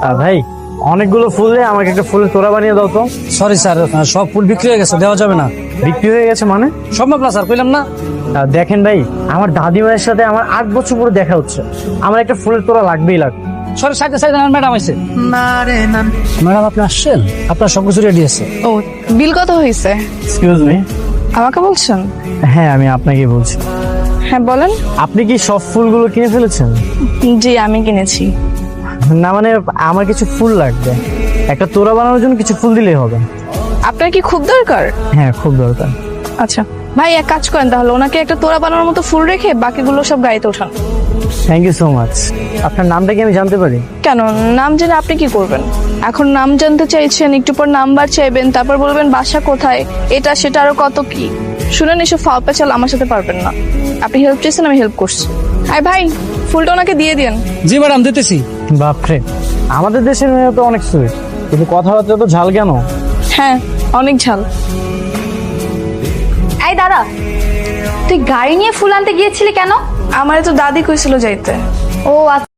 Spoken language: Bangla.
ভাই অনেকগুলো ফুল দিয়ে আমাকে একটা ফুলের তোড়া বানিয়ে দাও তো। সরি স্যার, সব ফুল বিক্রি হয়ে গেছে, দেওয়া যাবে না। বিক্রি হয়ে গেছে মানে? সম্ভব না স্যার, কইলাম না। দেখেন ভাই, আমার দাদিমায়ের সাথে আমার 8 বছর পরে দেখা হচ্ছে, আমার একটা ফুলের তোড়া লাগবেই লাগবে। সরি, সাইডে সাইডে ম্যাডাম আছে। ম্যাডাম আপনি আসছেন? আপনার সবকিছু রেডি আছে। ও, বিল কত হয়েছে? Excuse me. আমাকে বলছেন? হ্যাঁ, আমি আপনাকে বলছি। হ্যাঁ বলেন। আপনি কি সব ফুলগুলো কিনে ফেলেছেন? জি আমি কিনেছি। না মানে আমার কিছু ফুল লাগবে, একটা তোড়া বানানোর জন্য কিছু ফুল দিলেই হবে। আপনার কি খুব দরকার? হ্যাঁ, খুব দরকার। আচ্ছা ভাই, এক কাজ করেন তাহলে, ওনাকে একটা তোড়া বানানোর মতো ফুল রেখে বাকিগুলো সব গাড়িতে ওঠান। Thank you so much. আপনার নামটা কি আমি জানতে পারি? কেন, নাম জেনে আপনি কি করবেন? এখন নাম জানতে চাইছেন, একটু পর নাম্বার চাইবেন, তারপর বলবেন বাসা কোথায়, এটা সেটা আরো কত কি। শুনেন, এসব ফাও পেঁচাল আমার সাথে পারবেন না। আপনি হেল্প চেয়েছেন, আমি হেল্প করছি। আয় ভাই, ফুলটা ওনাকে দিয়ে দিন। জি ম্যাডাম, দিতেছি। বাপরে, আমাদের দেশের মেয়ে তো অনেক সুইট, কিন্তু কথাবার্তা তো ঝাল কেন? হ্যাঁ, অনেক ঝাল। এই দাদা, তুই গাড়ি নিয়ে ফুল আনতে গিয়েছিলি কেন? আমার তো দাদি কইছিল যাইতে। ও আচ্ছা।